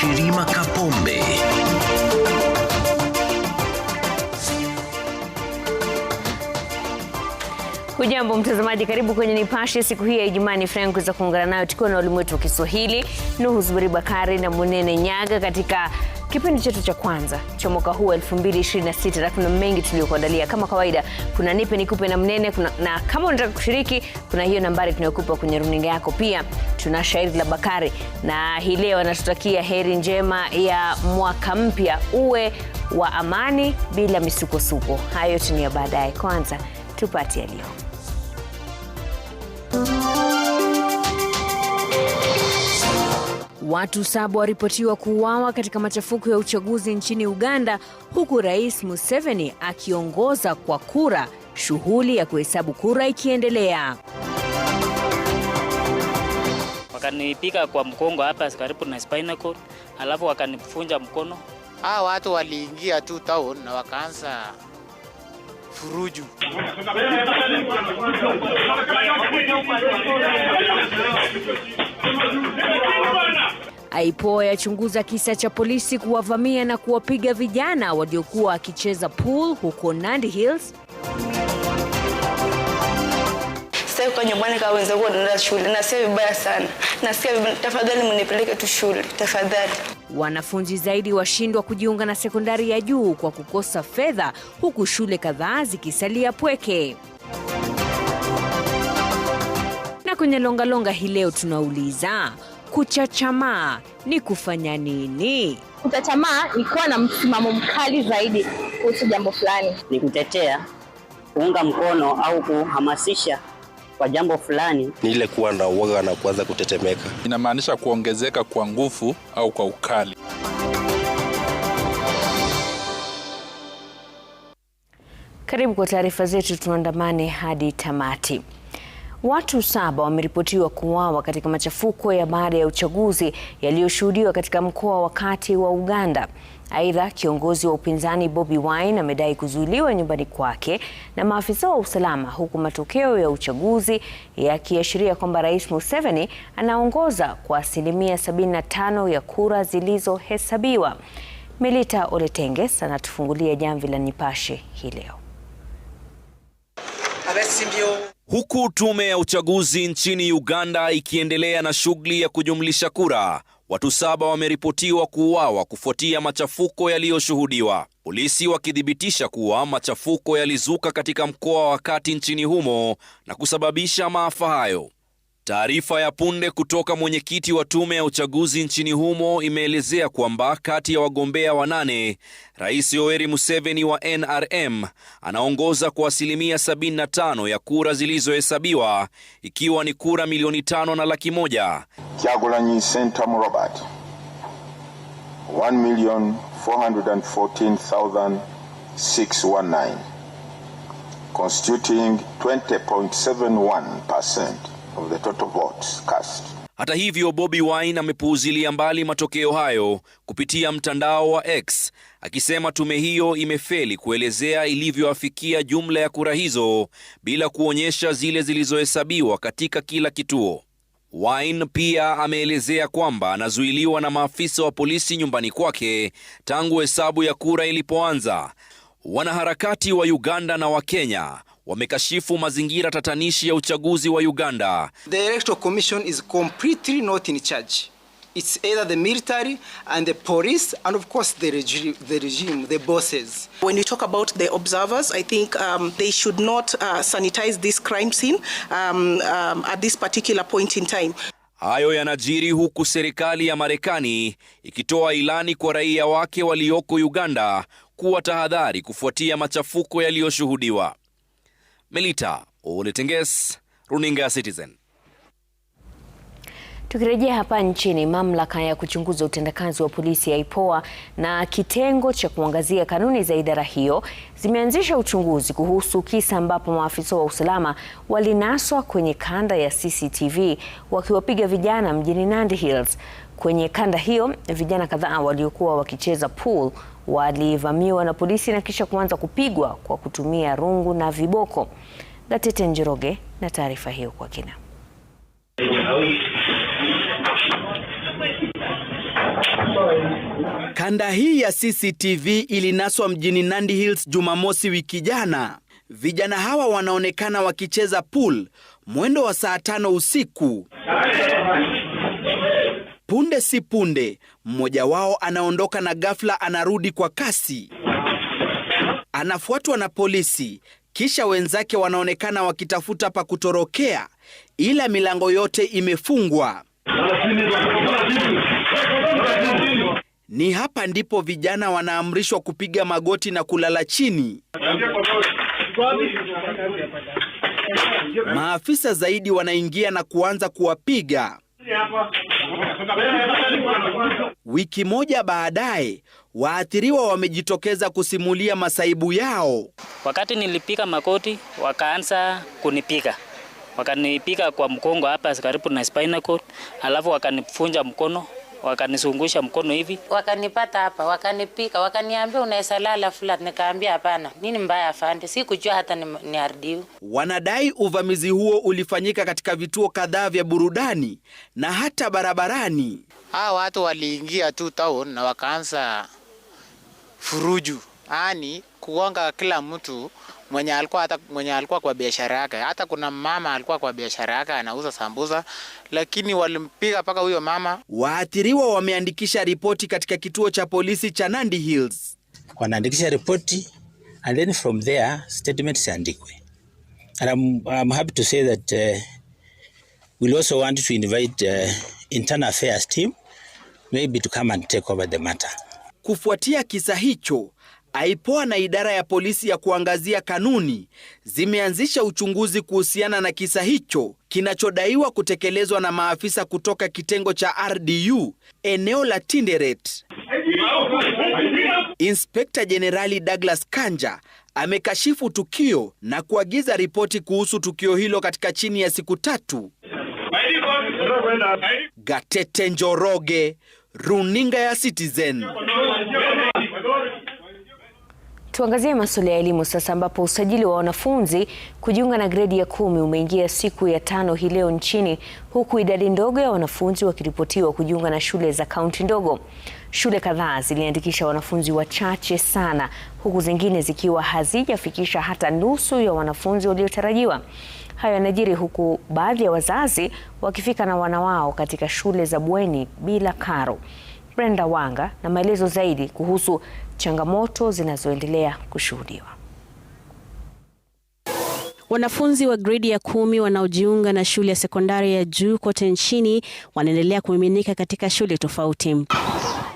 Shirima Kapombe. Hujambo mtazamaji, karibu kwenye Nipashe siku hii ya Ijumaa. Ni Frank za kuungana nayo tukiwa na ulimwengu wa Kiswahili, Nuhu Zuberi Bakari na Munene Nyaga katika kipindi chetu cha kwanza cha mwaka huu 2026. Na kuna mengi tuliyokuandalia. Kama kawaida, kuna nipe nikupe na Munene, na kama unataka kushiriki kuna hiyo nambari tunayokupa kwenye runinga yako. Pia tuna shairi la Bakari, na hii leo anatutakia heri njema ya mwaka mpya, uwe wa amani bila misukosuko. Hayo ni ya baadaye. Kwanza tupate yaliyo. Watu 7 waripotiwa kuuawa katika machafuko ya uchaguzi nchini Uganda, huku Rais Museveni akiongoza kwa kura, shughuli ya kuhesabu kura ikiendelea. Wakanipiga kwa mkongo hapa karibu na spinal cord, alafu wakanifunja mkono. Watu waliingia tu town na wakaanza furuju. IPOA yachunguza kisa cha polisi kuwavamia na kuwapiga vijana waliokuwa wakicheza pool huko Nandi Hills. Sasa kwa nyumbani kwa wenzangu wanaenda shule, na sasa vibaya sana. Na sasa tafadhali mnipeleke tu shule, tafadhali. Wanafunzi zaidi washindwa kujiunga na sekondari ya juu kwa kukosa fedha, huku shule kadhaa zikisalia pweke. Na kwenye longa hii leo tunauliza, kuchachamaa ni kufanya nini? Kuchachamaa ni kuwa na msimamo mkali zaidi kuhusu jambo fulani. Ni kutetea, kuunga mkono au kuhamasisha kwa jambo fulani. Ni ile kuwa na uoga na kuanza kutetemeka. Inamaanisha kuongezeka kwa nguvu au kwa ukali. Karibu kwa taarifa zetu, tuandamane hadi tamati. Watu 7 wameripotiwa kuuawa katika machafuko ya baada ya uchaguzi yaliyoshuhudiwa katika mkoa wa kati wa Uganda. Aidha, kiongozi wa upinzani Bobi Wine amedai kuzuiliwa nyumbani kwake na maafisa wa usalama, huku matokeo ya uchaguzi yakiashiria kwamba Rais Museveni anaongoza kwa 75% ya kura zilizohesabiwa. Melita Oletenges anatufungulia jamvi la Nipashe hii leo. Huku tume ya uchaguzi nchini Uganda ikiendelea na shughuli ya kujumlisha kura, watu 7 wameripotiwa kuuawa kufuatia machafuko yaliyoshuhudiwa. Polisi wakithibitisha kuwa machafuko yalizuka katika mkoa wa kati nchini humo na kusababisha maafa hayo. Taarifa ya punde kutoka mwenyekiti wa tume ya uchaguzi nchini humo imeelezea kwamba kati ya wagombea 8, Rais Yoweri Museveni wa NRM anaongoza kwa 75% ya kura zilizohesabiwa, ikiwa ni kura milioni 5.1. Kyagulanyi Sentamu Robert 1,414,619, constituting 20.71% of the total votes cast. Hata hivyo, Bobi Wine amepuuzilia mbali matokeo hayo kupitia mtandao wa X, akisema tume hiyo imefeli kuelezea ilivyoafikia jumla ya kura hizo bila kuonyesha zile zilizohesabiwa katika kila kituo. Wine pia ameelezea kwamba anazuiliwa na maafisa wa polisi nyumbani kwake tangu hesabu ya kura ilipoanza. Wanaharakati wa Uganda na wa Kenya wamekashifu mazingira tatanishi ya uchaguzi wa Uganda. The Electoral Commission is completely not in charge. It's either the military and the police and of course the regime, the bosses. When you talk about the observers, I think they should not sanitize this crime scene at this particular point in time. Hayo yanajiri huku serikali ya Marekani ikitoa ilani kwa raia wake walioko Uganda kuwa tahadhari kufuatia machafuko yaliyoshuhudiwa. Melita Oletenges, runinga Citizen. Tukirejea hapa nchini, mamlaka ya kuchunguza utendakazi wa polisi ya IPOA na kitengo cha kuangazia kanuni za idara hiyo zimeanzisha uchunguzi kuhusu kisa ambapo maafisa wa usalama walinaswa kwenye kanda ya CCTV wakiwapiga vijana mjini Nandi Hills. Kwenye kanda hiyo, vijana kadhaa waliokuwa wakicheza pool walivamiwa na polisi na kisha kuanza kupigwa kwa kutumia rungu na viboko. Gatete Njoroge na taarifa hiyo kwa kina. Kanda hii ya CCTV ilinaswa mjini Nandi Hills Jumamosi wiki jana. Vijana hawa wanaonekana wakicheza pool mwendo wa saa 5 usiku. Punde si punde, mmoja wao anaondoka na ghafla anarudi kwa kasi. Anafuatwa na polisi, kisha wenzake wanaonekana wakitafuta pa kutorokea, ila milango yote imefungwa. Ni hapa ndipo vijana wanaamrishwa kupiga magoti na kulala chini. Maafisa zaidi wanaingia na kuanza kuwapiga. Wiki moja baadaye, waathiriwa wamejitokeza kusimulia masaibu yao. Wakati nilipiga magoti, wakaanza kunipiga. Wakanipiga kwa mkongo hapa karibu na spinal cord, alafu wakanifunja mkono, wakanizungusha mkono hivi. Wakanipata hapa, wakanipiga, wakaniambia unaweza lala flat, nikaambia hapana. Nini mbaya afande? Sikujua hata ni ardiu. Wanadai uvamizi huo ulifanyika katika vituo kadhaa vya burudani na hata barabarani. Watu waliingia tu town na wakaanza furuju. Yaani kugonga kila mtu mwenye alikuwa kwa biashara yake. Hata kuna mama alikuwa kwa biashara yake anauza sambusa, lakini walimpiga paka huyo mama. Waathiriwa wameandikisha ripoti katika kituo cha polisi cha Nandi Hills. Wanaandikisha ripoti and then from there statements andikwe. And I'm happy to say that we'll also want to invite internal affairs team maybe to come and take over the matter. Kufuatia kisa hicho, IPOA na idara ya polisi ya kuangazia kanuni zimeanzisha uchunguzi kuhusiana na kisa hicho kinachodaiwa kutekelezwa na maafisa kutoka kitengo cha RDU eneo la Tinderet. Inspekta Jenerali Douglas Kanja amekashifu tukio na kuagiza ripoti kuhusu tukio hilo katika chini ya siku 3. Gatete Njoroge, Runinga ya Citizen. Tuangazie masuala ya elimu sasa, ambapo usajili wa wanafunzi kujiunga na gredi ya 10 umeingia siku ya 5 hii leo nchini, huku idadi ndogo ya wanafunzi wakiripotiwa kujiunga na shule za kaunti ndogo. Shule kadhaa ziliandikisha wanafunzi wachache sana, huku zingine zikiwa hazijafikisha hata nusu ya wanafunzi waliotarajiwa. Hayo yanajiri huku baadhi ya wazazi wakifika na wana wao katika shule za bweni bila karo. Brenda Wanga na maelezo zaidi kuhusu changamoto zinazoendelea kushuhudiwa. Wanafunzi wa gredi ya 10 wanaojiunga na shule ya sekondari ya juu kote nchini wanaendelea kumiminika katika shule tofauti.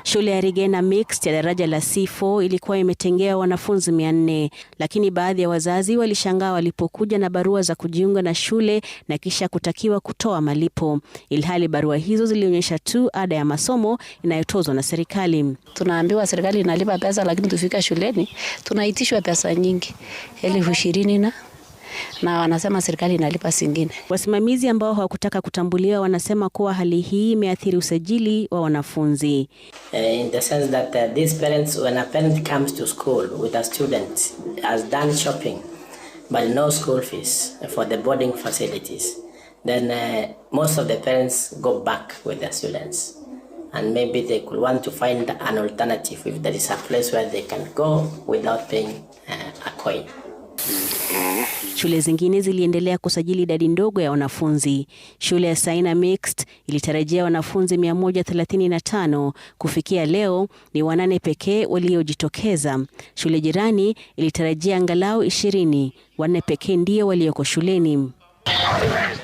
Shule ya Rigena Mixed ya daraja la C4 ilikuwa imetengewa wanafunzi 400, lakini baadhi ya wazazi walishangaa walipokuja na barua za kujiunga na shule na kisha kutakiwa kutoa malipo, ilhali barua hizo zilionyesha tu ada ya masomo inayotozwa na serikali. Tunaambiwa serikali inalipa pesa, lakini tufika shuleni tunaitishwa pesa nyingi, 20,000 na wanasema serikali inalipa zingine. Wasimamizi ambao hawakutaka kutambuliwa wanasema kuwa hali hii imeathiri usajili wa wanafunzi. In the sense that these parents, when a parent comes to school with a student, has done shopping but no school fees for the boarding facilities, then most of the parents go back with their students, and maybe they could want to find an alternative if there is a place where they can go without paying a coin. Shule zingine ziliendelea kusajili idadi ndogo ya wanafunzi. Shule ya Saina Mixed ilitarajia wanafunzi 135, kufikia leo ni 8 pekee waliojitokeza. Shule jirani ilitarajia angalau 20, 4 pekee ndio walioko shuleni.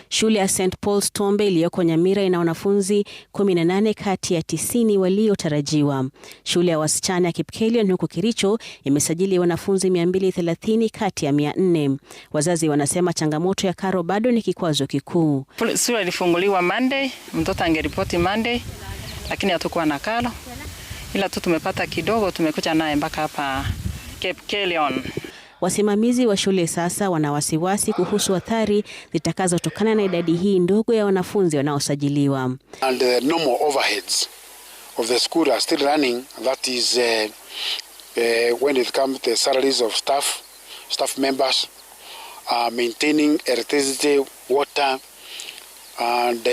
Shule ya St. Paul's Tombe iliyoko Nyamira ina wanafunzi 18 kati ya 90 waliotarajiwa. Shule ya wasichana ya Kipkelion huko Kericho imesajili wanafunzi 230 kati ya 400. Wazazi wanasema changamoto ya karo bado ni kikwazo kikuu. Shule ilifunguliwa Monday, mtoto angeripoti Monday, lakini hatakuwa na karo. Ila tu tumepata kidogo, tumekuja naye mpaka hapa Kipkelion. Wasimamizi wa shule sasa wana wasiwasi kuhusu athari zitakazotokana na idadi hii ndogo ya wanafunzi wanaosajiliwa. And the normal overheads of the school are still running. That is when it comes to the salaries of staff members, maintaining electricity, water, and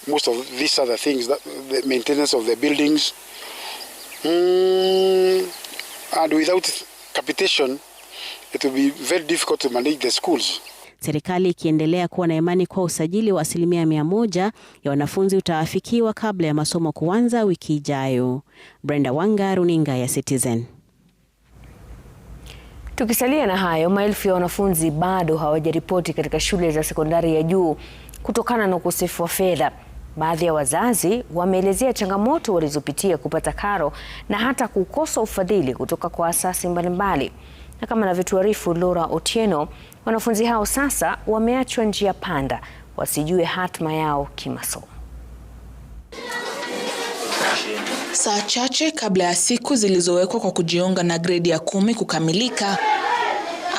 most of these other things, that the maintenance of the buildings. And without capitation, it will be very difficult to manage the schools. Serikali ikiendelea kuwa na imani kwa usajili wa 100% ya wanafunzi utaafikiwa kabla ya masomo kuanza wiki ijayo. Brenda Wanga, Runinga ya Citizen. Tukisalia na hayo, maelfu ya wanafunzi bado hawajaripoti katika shule za sekondari ya juu kutokana na ukosefu wa fedha. Baadhi ya wazazi wameelezea changamoto walizopitia kupata karo na hata kukosa ufadhili kutoka kwa asasi mbalimbali. Na kama anavyotuarifu Laura Otieno, wanafunzi hao sasa wameachwa njia panda, wasijue hatma yao kimasomo. Saa chache kabla ya siku zilizowekwa kwa kujiunga na gredi ya 10 kukamilika,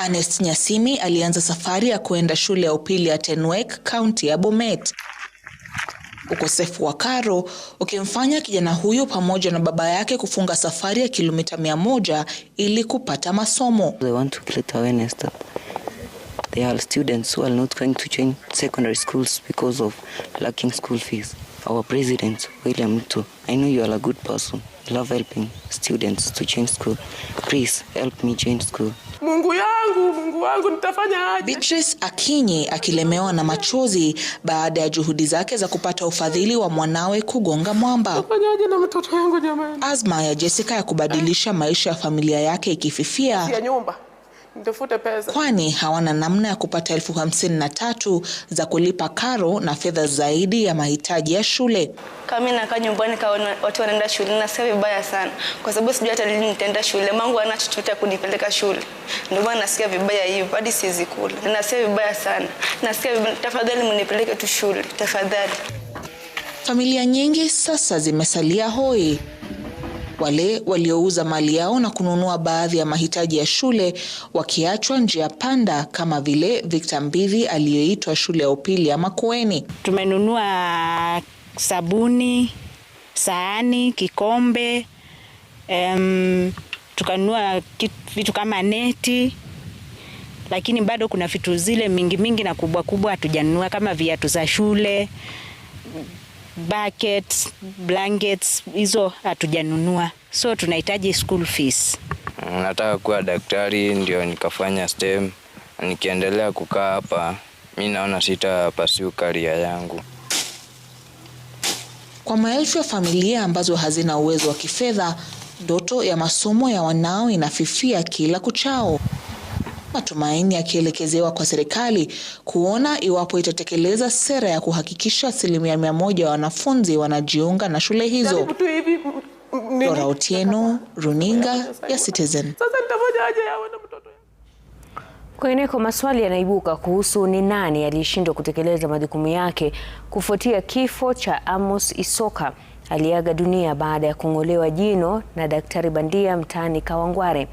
Ernest Nyasimi alianza safari ya kuenda shule ya upili ya Tenwek, kaunti ya Bomet. Ukosefu wa karo ukimfanya kijana huyo pamoja na baba yake kufunga safari ya kilomita 100 ili kupata masomo. They want to create awareness that there are students who are not going to join secondary schools because of lacking school fees. Our president, William Ruto, I know you are a good person. You love helping students to change school. Please help me change school. Mungu wangu nitafanya aje? Beatrice Akinyi akilemewa na machozi baada ya juhudi zake za kupata ufadhili wa mwanawe kugonga mwamba. Nafanyaje na mtoto wangu jamani? Azma ya Jessica ya kubadilisha maisha ya familia yake ikififia. Ya nyumba. Nitafute pesa. Kwani hawana namna ya kupata 53,000 za kulipa karo na fedha zaidi ya mahitaji ya shule. Kama nakaa nyumbani kaona watu wanaenda shule na sasa vibaya sana kwa sababu sijui hata lini nitaenda shule. Mangu ana chochote kunipeleka shule. Ndio maana nasikia vibaya hivi hadi siwezi kula. Nasikia vibaya sana. Nasikia vibaya, tafadhali mnipeleke tu shule, tafadhali. Familia nyingi sasa zimesalia hoi. Wale waliouza mali yao na kununua baadhi ya mahitaji ya shule wakiachwa njia panda, kama vile Victor Mbithi aliyeitwa shule ya upili ya Makueni. Tumenunua sabuni, sahani, kikombe, tukanunua vitu kama neti, lakini bado kuna vitu zile mingi na kubwa hatujanunua kama viatu za shule, buckets, blankets, hizo hatujanunua. So tunahitaji school fees. Nataka kuwa daktari ndio nikafanya STEM. Nikiendelea kukaa hapa, mimi naona sitapasiu career yangu. Kwa maelfu ya familia ambazo hazina uwezo wa kifedha, ndoto ya masomo ya wanao inafifia kila kuchao. Matumaini yakielekezewa kwa serikali kuona iwapo itatekeleza sera ya kuhakikisha 100% ya wanafunzi wanajiunga na shule hizo. Laura Otieno, Runinga ya Citizen. Sasa nitafanya aje yao na mtoto? Kwingineko, maswali yanaibuka kuhusu ni nani aliyeshindwa kutekeleza majukumu yake kufuatia kifo cha Amos Isoka aliaga dunia baada ya kung'olewa jino na daktari bandia mtaani Kawangware.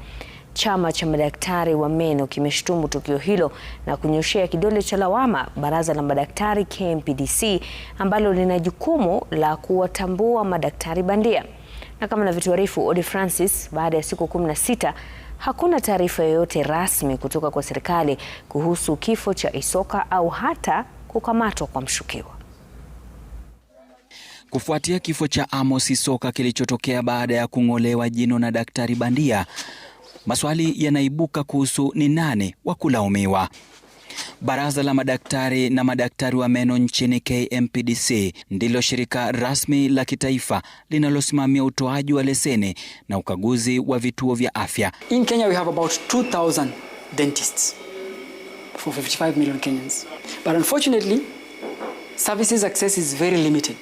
Chama cha madaktari wa meno kimeshtumu tukio hilo na kunyoshea kidole cha lawama baraza la madaktari KMPDC ambalo lina jukumu la kuwatambua madaktari bandia. Na kama anavyotuarifu Odi Francis, baada ya siku 16 hakuna taarifa yoyote rasmi kutoka kwa serikali kuhusu kifo cha Isoka au hata kukamatwa kwa mshukiwa. Kufuatia kifo cha Amos Isoka kilichotokea baada ya kung'olewa jino na daktari bandia, maswali yanaibuka kuhusu ni nani wa kulaumiwa. Baraza la madaktari na madaktari wa meno nchini KMPDC ndilo shirika rasmi la kitaifa linalosimamia utoaji wa leseni na ukaguzi wa vituo vya afya. In Kenya we have about 2,000 dentists for 55 million Kenyans. But unfortunately, services access is very limited.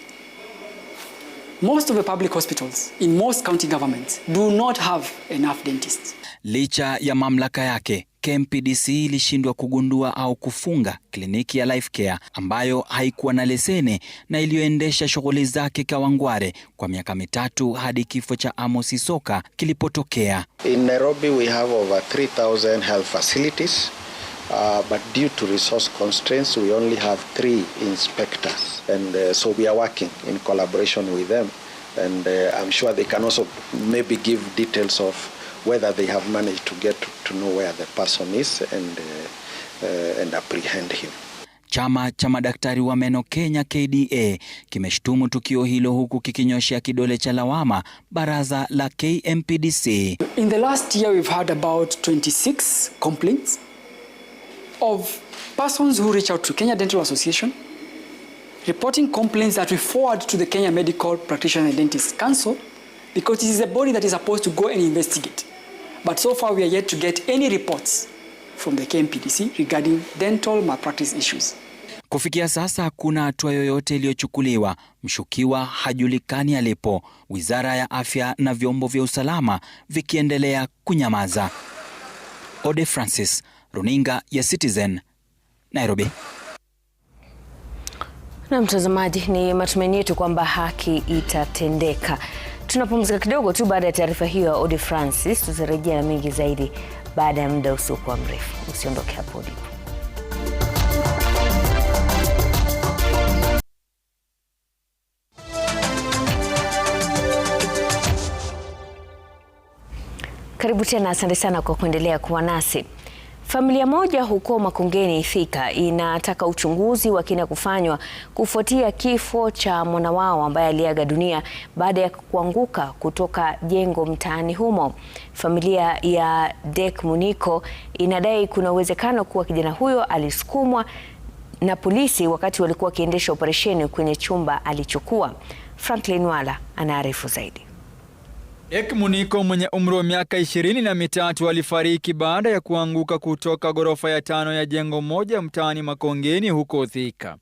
Most of the public hospitals in most county governments do not have enough dentists. Licha ya mamlaka yake, KMPDC ilishindwa kugundua au kufunga kliniki ya Life Care ambayo haikuwa na leseni na iliyoendesha shughuli zake Kawangware kwa miaka 3 hadi kifo cha Amos Isoka kilipotokea. In Nairobi we have over 3,000 health facilities. But due to resource constraints, we only have 3 inspectors, and so we are working in collaboration with them, and I'm sure they can also maybe give details of whether they have managed to get to know where the person is and apprehend him. Chama cha madaktari wa meno Kenya KDA kimeshtumu tukio hilo huku kikinyoshea kidole cha lawama baraza la KMPDC. In the last year we've had about 26 complaints of persons who reach out to Kenya Dental Association reporting complaints that we forward to the Kenya Medical Practitioner and Dentists Council because this is a body that is supposed to go and investigate. But so far we are yet to get any reports from the KMPDC regarding dental malpractice issues. Kufikia sasa hakuna hatua yoyote iliyochukuliwa. Mshukiwa hajulikani alipo. Wizara ya Afya na vyombo vya usalama vikiendelea kunyamaza. Ode Francis, Runinga ya Citizen, Nairobi. Na mtazamaji, ni matumaini yetu kwamba haki itatendeka. Tunapumzika kidogo tu baada ya taarifa hiyo ya Ode Francis. Tutarejea na mengi zaidi baada ya muda usiokuwa mrefu. Usiondoke hapo ulipo. Karibu tena, asante sana kwa kuendelea kuwa nasi. Familia moja huko Makongeni Thika inataka uchunguzi wa kina kufanywa kufuatia kifo cha mwana wao ambaye aliaga dunia baada ya kuanguka kutoka jengo mtaani humo. Familia ya Dek Muniko inadai kuna uwezekano kuwa kijana huyo alisukumwa na polisi wakati walikuwa wakiendesha operesheni kwenye chumba alichokuwa. Franklin Wala anaarifu zaidi. Dek Muniko mwenye umri wa miaka 23 alifariki baada ya kuanguka kutoka ghorofa ya 5 ya jengo moja mtaani Makongeni huko Thika.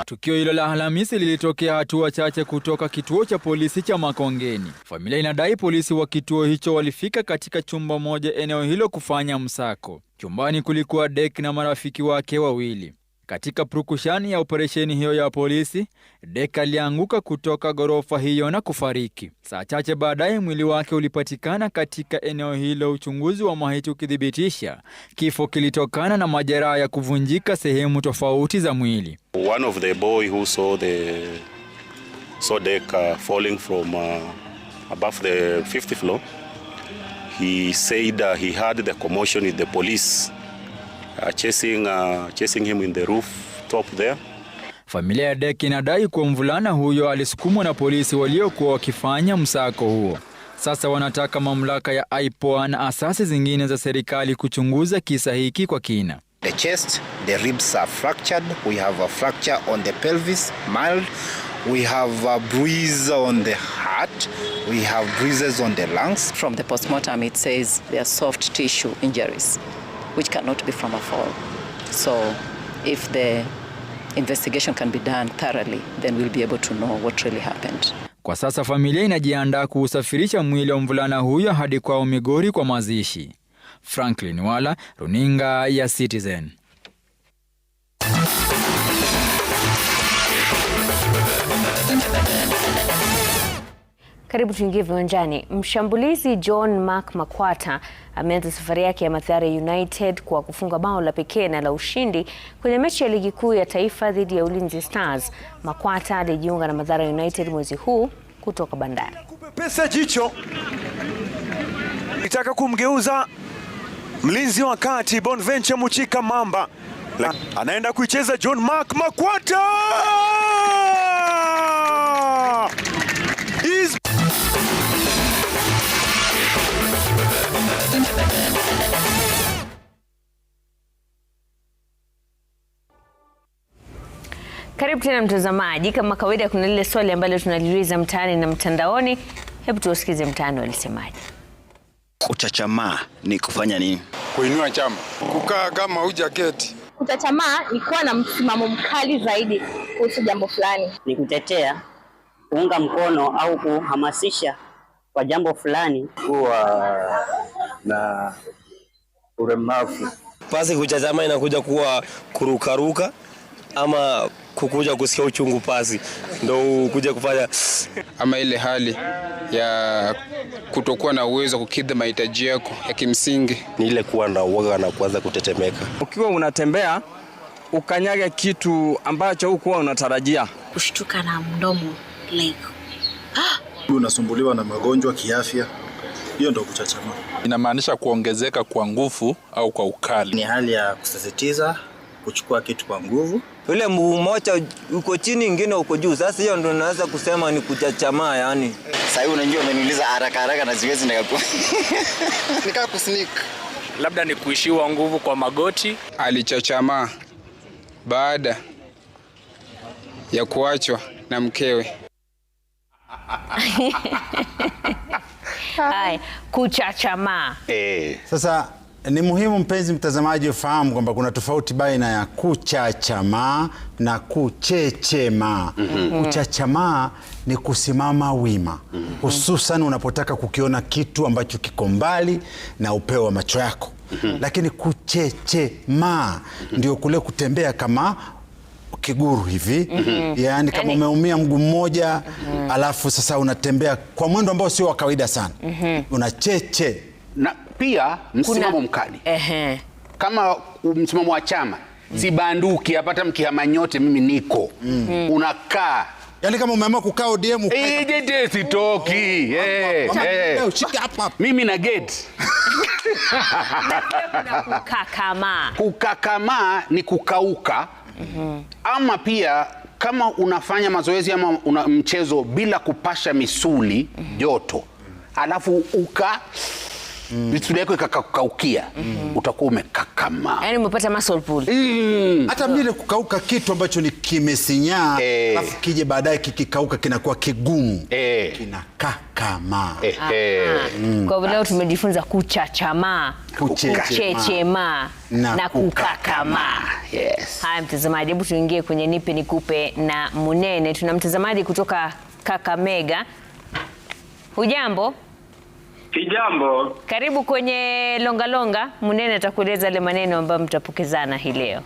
Tukio hilo la Alhamisi lilitokea hatua chache kutoka kituo cha polisi cha Makongeni. Familia inadai polisi wa kituo hicho walifika katika chumba moja eneo hilo kufanya msako. Chumbani kulikuwa Dek na marafiki wake wawili. Katika purukushani ya operesheni hiyo ya polisi, Dek alianguka kutoka ghorofa hiyo na kufariki. Saa chache baadaye mwili wake ulipatikana katika eneo hilo, uchunguzi wa maiti ukithibitisha kifo kilitokana na majeraha ya kuvunjika sehemu tofauti za mwili. One of the boy who saw Dek falling from above the 5th floor, he said he heard the commotion with the police chasing him in the rooftop there. Familia ya Dek inadai kuwa mvulana huyo alisukumwa na polisi waliokuwa wakifanya msako huo. Sasa wanataka mamlaka ya IPOA na asasi zingine za serikali kuchunguza kisa hiki kwa kina. The chest, the ribs are fractured. We have a fracture on the pelvis, mild. We have a bruise on the heart. We have bruises on the lungs. From the postmortem, it says they are soft tissue injuries, which cannot be from a fall. So if the investigation can be done thoroughly, then we'll be able to know what really happened. Kwa sasa familia inajiandaa kuusafirisha mwili wa mvulana huyo hadi kwao Migori kwa mazishi. Franklin Wala, Runinga ya Citizen. Karibu tuingie viwanjani. Mshambulizi John Mark Makwata ameanza safari yake ya Mathare United kwa kufunga bao la pekee na la ushindi kwenye mechi ya ligi kuu ya taifa dhidi ya Ulinzi Stars. Makwata alijiunga na Mathare United mwezi huu kutoka Bandari. Pesa jicho itaka kumgeuza mlinzi wa kati Bonventure Muchika Mamba. Anaenda kuicheza John Mark Makwata. Karibu tena mtazamaji, kama kawaida kuna lile swali ambalo tunaliuliza mtaani na mtandaoni. Hebu tusikize mtaani walisemaje. Kuchachamaa ni kufanya nini? Kuinua chama. Kukaa kama hujaketi. Kuchachamaa ni kuwa na msimamo mkali zaidi kuhusu jambo fulani. Ni kutetea, kuunga mkono au kuhamasisha kwa jambo fulani. Kuwa na uremavu. Pasi kuchachamaa inakuja kuwa kurukaruka ama kukuja kusikia uchungu pasi ndo kuja kufanya ama ile hali ya kutokuwa na uwezo kukidhi mahitaji yako ya kimsingi. Ni ile kuwa na uoga na kuanza kutetemeka. Ukiwa unatembea ukanyaga kitu ambacho hukuwa unatarajia. Kushtuka na mdomo like unasumbuliwa na magonjwa kiafya, hiyo ndio kuchachamaa. Inamaanisha kuongezeka kwa nguvu au kwa ukali. Ni hali ya kusisitiza kuchukua kitu kwa nguvu. Yule mguu mmoja uko chini, ingine uko juu. Sasa hiyo ndio naweza kusema ni kuchachamaa yani. Sasa hivi unajua umeniuliza haraka na siwezi nikaa kusneak. Labda ni kuishiwa nguvu kwa magoti. Alichachamaa baada ya kuachwa na mkewe. Hai, kuchachamaa. Sasa ni muhimu mpenzi mtazamaji ufahamu kwamba kuna tofauti baina ya kuchachamaa na kuchechema. Kuchachamaa ni kusimama wima, hususan unapotaka kukiona kitu ambacho kiko mbali na upeo wa macho yako. Lakini kuchechema ndio kule kutembea kama kiguru hivi. Yani kama umeumia mguu mmoja alafu sasa unatembea kwa mwendo ambao sio wa kawaida sana. Unacheche. Na pia msimamo mkali. Kama msimamo wa chama, sibanduki hapata mkihama nyote mimi niko. Unakaa. Yani kama umeamua kukaa ODM sitoki. Mimi na gate. Kuna kukakamaa. Kukakamaa ni kukauka. Ama pia kama unafanya mazoezi ama una mchezo bila kupasha misuli joto, alafu misuli yako ikakaukia, utakuwa umekakamaa. Yani umepata muscle pull. Hata vile kukauka kitu ambacho ni kimesinyaa, alafu kije baadaye kikikauka kinakuwa kigumu. Kinakakamaa. Kwa hivyo leo tumejifunza kuchachamaa, kuchechemaa na kukakamaa. Haya mtazamaji, hebu tuingie kwenye nipe nikupe na Munene. Tuna mtazamaji kutoka Kakamega. Hujambo? Kijambo. Karibu kwenye Longa Longa. Munene atakueleza yale maneno ambayo mtapokezana hii leo.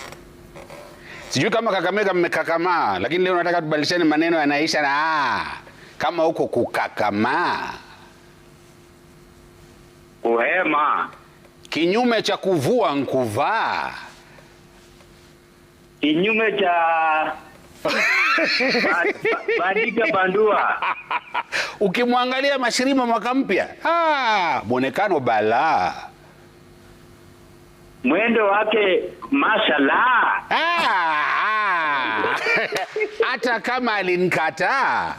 Sijui kama Kakamega mmekakamaa, lakini leo nataka tubadilishane maneno yanaisha na kama huko kukakamaa. Kuhema. Kinyume cha kuvua nkuvaa. Kinyume cha bandika bandua. Ukimwangalia Mashirima mwaka mpya, mwonekano balaa. Mwendo wake mashallah. Hata kama alinikataa.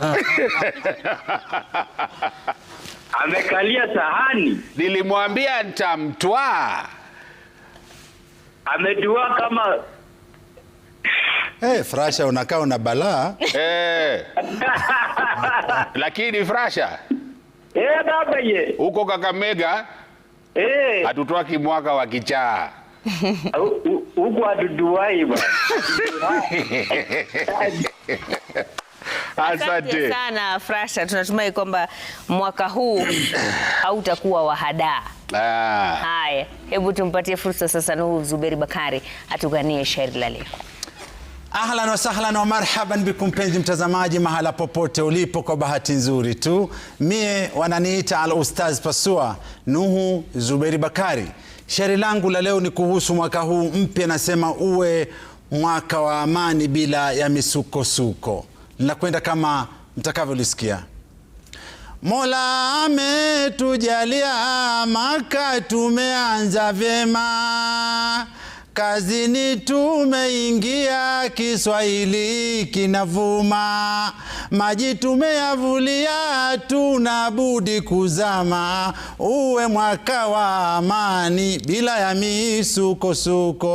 Amekalia sahani. Nilimwambia nitamtwaa. Amedua kama Frasha unakaa una balaa. Lakini Frasha. baba ye. Huko Kakamega. Hatutwaki mwaka wa kichaa. Huko hatuduai bwana. Asante sana Frasha, tunatumai kwamba mwaka huu hautakuwa wa hadaa. Haya, hebu tumpatie fursa sasa Nuhu Zuberi Bakari atuganie shairi la leo. Ahlan wa sahlan wa marhaban bikum penzi mtazamaji mahala popote ulipo. Kwa bahati nzuri tu mie wananiita al-Ustaz Pasua Nuhu Zuberi Bakari. Shairi langu la leo ni kuhusu mwaka huu mpya, nasema uwe mwaka wa amani bila ya misukosuko. Linakwenda kama mtakavyolisikia. Mola ametujalia maka tumeanza vyema, kazini tumeingia Kiswahili kinavuma, maji tumeyavulia tunabudi kuzama, uwe mwaka wa amani bila ya misukosuko.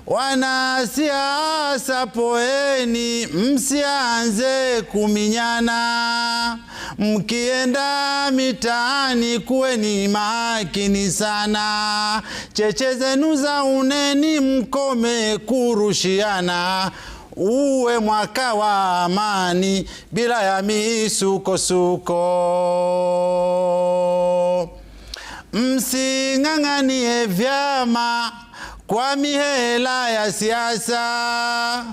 Wanasiasa poeni msianze kuminyana, mkienda mitaani kuweni makini sana, cheche zenu za uneni mkome kurushiana, uwe mwaka wa amani bila ya misukosuko. Msing'ang'anie vyama kwa mihela ya siasa,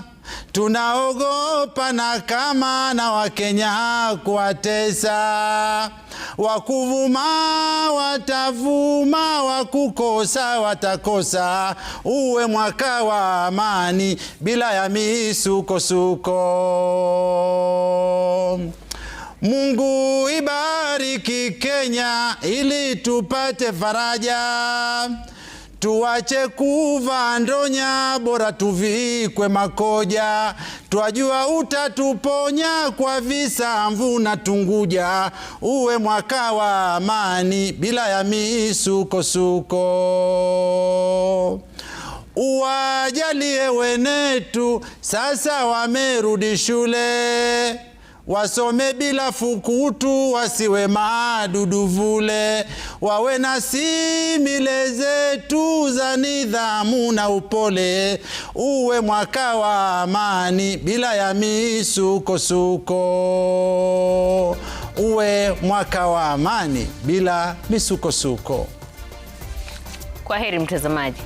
tunaogopa na kama na Wakenya kuwatesa, wakuvuma watavuma, wakukosa watakosa, uwe mwaka wa amani bila ya misukosuko. Mungu ibariki Kenya ili tupate faraja, tuache kuvaa ndonya, bora tuvikwe makoja. Twajua utatuponya kwa visa mvuna tunguja, uwe mwaka wa amani bila ya misukosuko. Uwajalie wenetu sasa wamerudi shule, wasome bila fukutu, wasiwe madudu vule, wawe na simile zetu za nidhamu na upole, uwe mwaka wa amani bila ya misukosuko. Uwe mwaka wa amani bila misukosuko. Kwaheri mtazamaji.